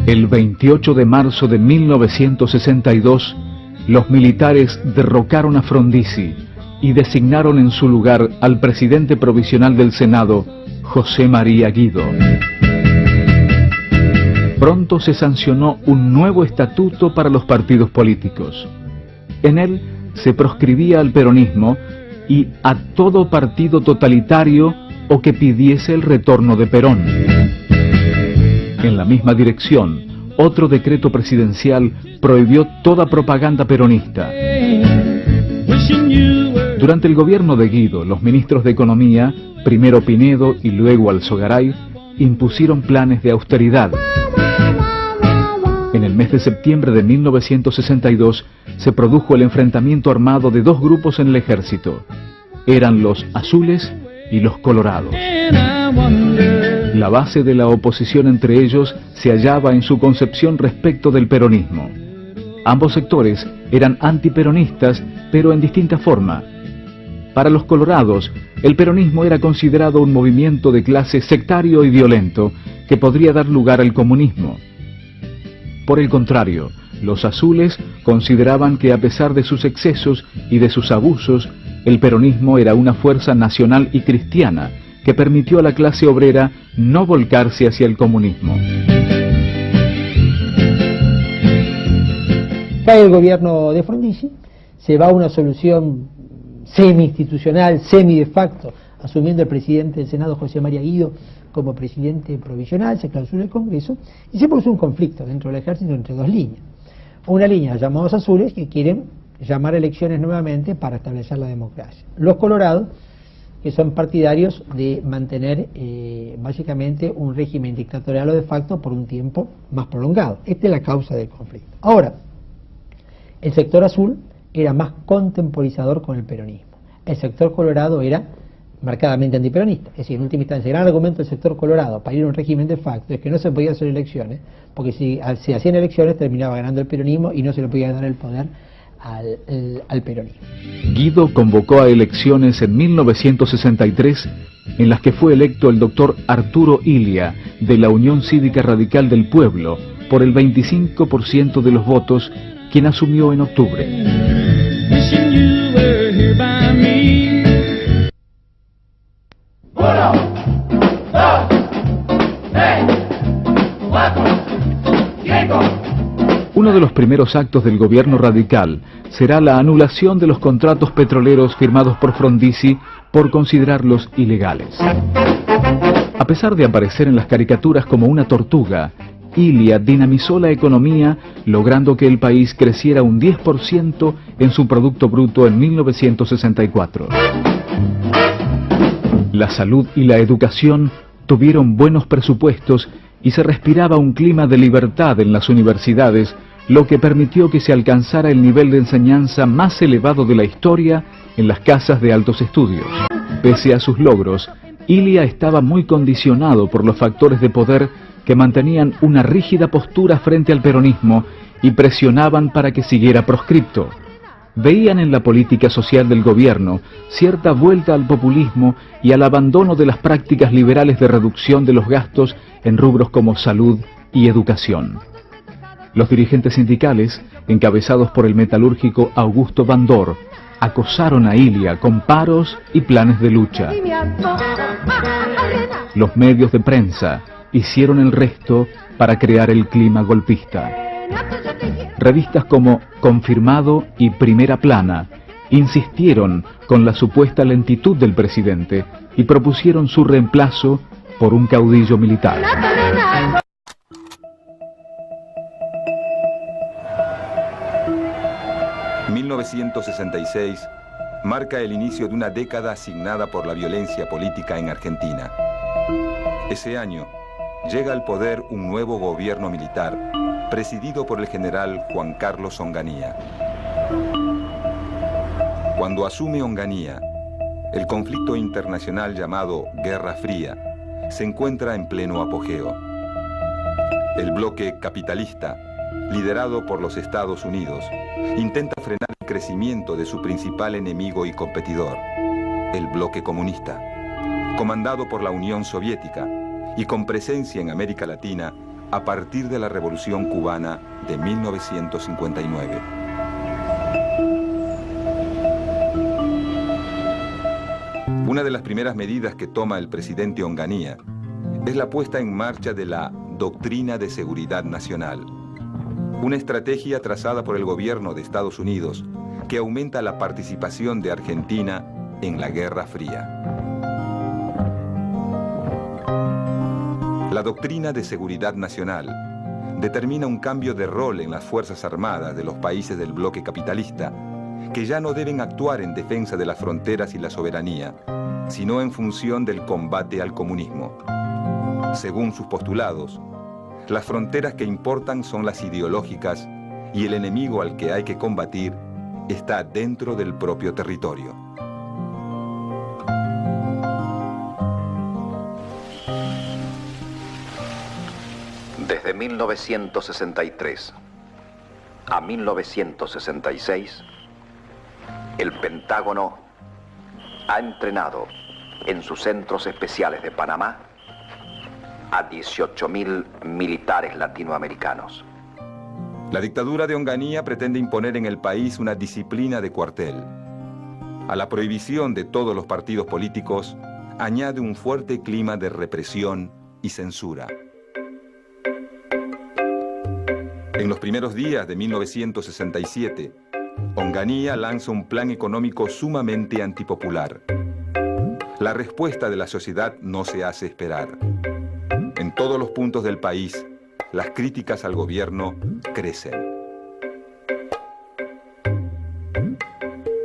El 28 de marzo de 1962, los militares derrocaron a Frondizi y designaron en su lugar al presidente provisional del Senado, José María Guido. Pronto se sancionó un nuevo estatuto para los partidos políticos. En él se proscribía al peronismo y a todo partido totalitario o que pidiese el retorno de Perón. En la misma dirección, otro decreto presidencial prohibió toda propaganda peronista. Durante el gobierno de Guido, los ministros de Economía, primero Pinedo y luego Alzogaray, impusieron planes de austeridad. En el mes de septiembre de 1962 se produjo el enfrentamiento armado de dos grupos en el ejército. Eran los azules y los colorados. La base de la oposición entre ellos se hallaba en su concepción respecto del peronismo. Ambos sectores eran antiperonistas, pero en distinta forma. Para los colorados, el peronismo era considerado un movimiento de clase sectario y violento que podría dar lugar al comunismo. Por el contrario, los azules consideraban que a pesar de sus excesos y de sus abusos, el peronismo era una fuerza nacional y cristiana que permitió a la clase obrera no volcarse hacia el comunismo. Cae el gobierno de Frondizi, se va a una solución semi-institucional, semi-de facto, asumiendo el presidente del Senado, José María Guido, como presidente provisional, se clausura el Congreso, y se produce un conflicto dentro del ejército entre dos líneas. Una línea, llamados azules, que quieren llamar a elecciones nuevamente para establecer la democracia. Los colorados, que son partidarios de mantener básicamente un régimen dictatorial o de facto por un tiempo más prolongado. Esta es la causa del conflicto. Ahora, el sector azul era más contemporizador con el peronismo. El sector colorado era marcadamente antiperonista. Es decir, en última instancia, el gran argumento del sector colorado para ir a un régimen de facto es que no se podía hacer elecciones, porque si se hacían elecciones terminaba ganando el peronismo y no se le podía dar el poder al peronismo. Guido convocó a elecciones en 1963 en las que fue electo el doctor Arturo Illia de la Unión Cívica Radical del Pueblo por el 25% de los votos, quien asumió en octubre. Uno de los primeros actos del gobierno radical será la anulación de los contratos petroleros firmados por Frondizi por considerarlos ilegales. A pesar de aparecer en las caricaturas como una tortuga, Illia dinamizó la economía, logrando que el país creciera un 10% en su Producto Bruto en 1964. La salud y la educación tuvieron buenos presupuestos y se respiraba un clima de libertad en las universidades, lo que permitió que se alcanzara el nivel de enseñanza más elevado de la historia en las casas de altos estudios. Pese a sus logros, Illia estaba muy condicionado por los factores de poder que mantenían una rígida postura frente al peronismo y presionaban para que siguiera proscripto. Veían en la política social del gobierno cierta vuelta al populismo y al abandono de las prácticas liberales de reducción de los gastos en rubros como salud y educación. Los dirigentes sindicales, encabezados por el metalúrgico Augusto Bandor, acosaron a Illia con paros y planes de lucha. Los medios de prensa hicieron el resto para crear el clima golpista. Revistas como Confirmado y Primera Plana insistieron con la supuesta lentitud del presidente y propusieron su reemplazo por un caudillo militar. 1966 marca el inicio de una década asignada por la violencia política en Argentina. Ese año llega al poder un nuevo gobierno militar presidido por el general Juan Carlos Onganía. Cuando asume Onganía, el conflicto internacional llamado Guerra Fría se encuentra en pleno apogeo. El bloque capitalista, liderado por los Estados Unidos, intenta frenar el crecimiento de su principal enemigo y competidor, el bloque comunista, comandado por la Unión Soviética y con presencia en América Latina a partir de la Revolución Cubana de 1959. Una de las primeras medidas que toma el presidente Onganía es la puesta en marcha de la Doctrina de Seguridad Nacional, una estrategia trazada por el gobierno de Estados Unidos que aumenta la participación de Argentina en la Guerra Fría. La Doctrina de Seguridad Nacional determina un cambio de rol en las Fuerzas Armadas de los países del bloque capitalista, que ya no deben actuar en defensa de las fronteras y la soberanía, sino en función del combate al comunismo. Según sus postulados, las fronteras que importan son las ideológicas y el enemigo al que hay que combatir está dentro del propio territorio. Desde 1963 a 1966, el Pentágono ha entrenado en sus centros especiales de Panamá a 18.000 militares latinoamericanos. La dictadura de Onganía pretende imponer en el país una disciplina de cuartel. A la prohibición de todos los partidos políticos añade un fuerte clima de represión y censura. En los primeros días de 1967, Onganía lanza un plan económico sumamente antipopular. La respuesta de la sociedad no se hace esperar. En todos los puntos del país, las críticas al gobierno crecen.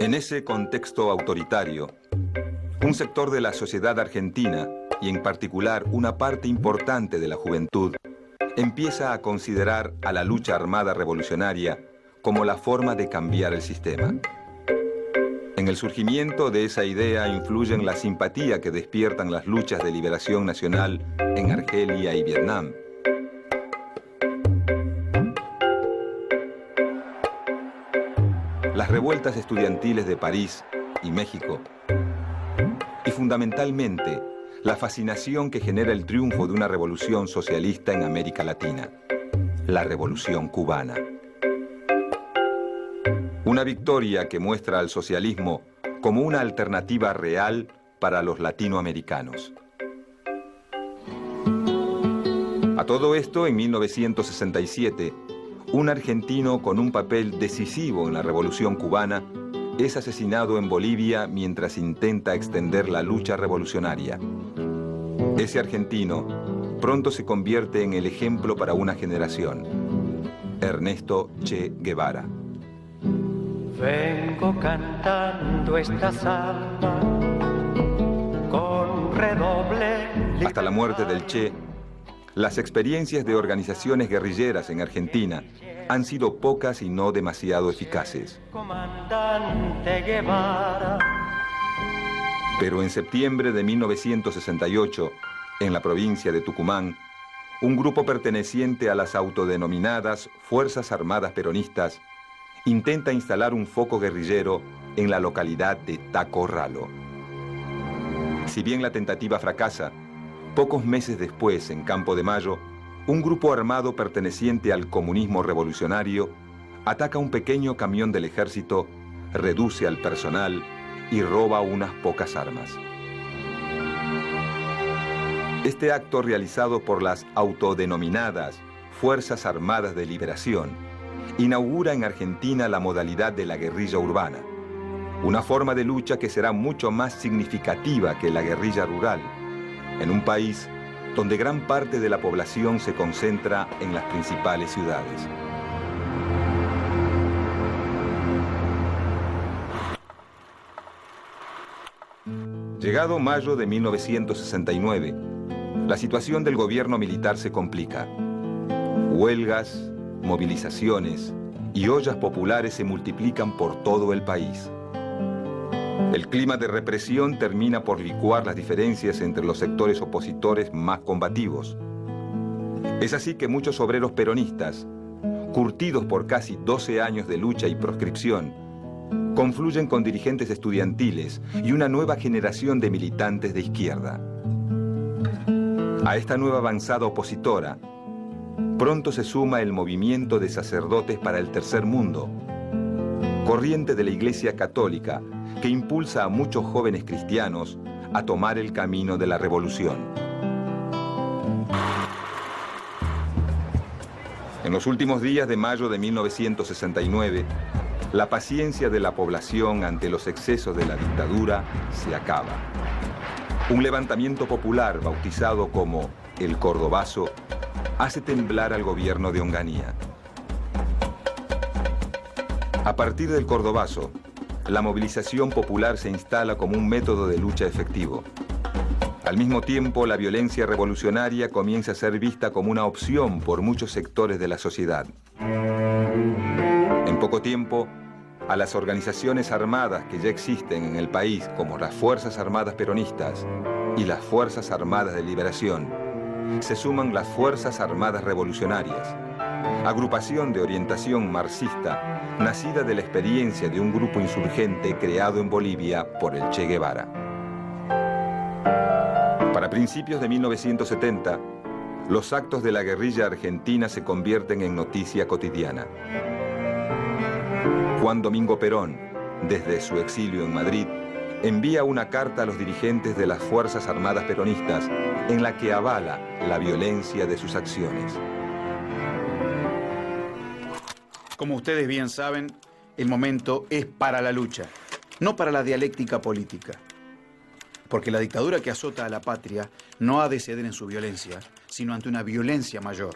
En ese contexto autoritario, un sector de la sociedad argentina, y en particular una parte importante de la juventud, empieza a considerar a la lucha armada revolucionaria como la forma de cambiar el sistema. En el surgimiento de esa idea influyen la simpatía que despiertan las luchas de liberación nacional en Argelia y Vietnam. Las revueltas estudiantiles de París y México. Y fundamentalmente, la fascinación que genera el triunfo de una revolución socialista en América Latina, la Revolución Cubana. Una victoria que muestra al socialismo como una alternativa real para los latinoamericanos. A todo esto, en 1967, un argentino con un papel decisivo en la Revolución Cubana es asesinado en Bolivia mientras intenta extender la lucha revolucionaria. Ese argentino pronto se convierte en el ejemplo para una generación, Ernesto Che Guevara. Vengo cantando esta salva con redoble. Hasta la muerte del Che, las experiencias de organizaciones guerrilleras en Argentina han sido pocas y no demasiado eficaces. Comandante Guevara. Pero en septiembre de 1968, en la provincia de Tucumán, un grupo perteneciente a las autodenominadas Fuerzas Armadas Peronistas intenta instalar un foco guerrillero en la localidad de Tacorralo. Si bien la tentativa fracasa, pocos meses después, en Campo de Mayo, un grupo armado perteneciente al comunismo revolucionario ataca un pequeño camión del ejército, reduce al personal y roba unas pocas armas. Este acto, realizado por las autodenominadas Fuerzas Armadas de Liberación, inaugura en Argentina la modalidad de la guerrilla urbana, una forma de lucha que será mucho más significativa que la guerrilla rural, en un país donde gran parte de la población se concentra en las principales ciudades. Llegado mayo de 1969, la situación del gobierno militar se complica. Huelgas, movilizaciones y ollas populares se multiplican por todo el país. El clima de represión termina por licuar las diferencias entre los sectores opositores más combativos. Es así que muchos obreros peronistas, curtidos por casi 12 años de lucha y proscripción, confluyen con dirigentes estudiantiles y una nueva generación de militantes de izquierda. A esta nueva avanzada opositora, pronto se suma el movimiento de sacerdotes para el tercer mundo, corriente de la Iglesia Católica que impulsa a muchos jóvenes cristianos a tomar el camino de la revolución. En los últimos días de mayo de 1969, la paciencia de la población ante los excesos de la dictadura se acaba. Un levantamiento popular bautizado como el Cordobazo hace temblar al gobierno de Onganía. A partir del Cordobazo, la movilización popular se instala como un método de lucha efectivo. Al mismo tiempo, la violencia revolucionaria comienza a ser vista como una opción por muchos sectores de la sociedad. En poco tiempo, a las organizaciones armadas que ya existen en el país, como las Fuerzas Armadas Peronistas y las Fuerzas Armadas de Liberación, se suman las Fuerzas Armadas Revolucionarias, agrupación de orientación marxista nacida de la experiencia de un grupo insurgente creado en Bolivia por el Che Guevara. Para principios de 1970, los actos de la guerrilla argentina se convierten en noticia cotidiana. Juan Domingo Perón, desde su exilio en Madrid, envía una carta a los dirigentes de las Fuerzas Armadas Peronistas en la que avala la violencia de sus acciones. Como ustedes bien saben, el momento es para la lucha, no para la dialéctica política. Porque la dictadura que azota a la patria no ha de ceder en su violencia, sino ante una violencia mayor.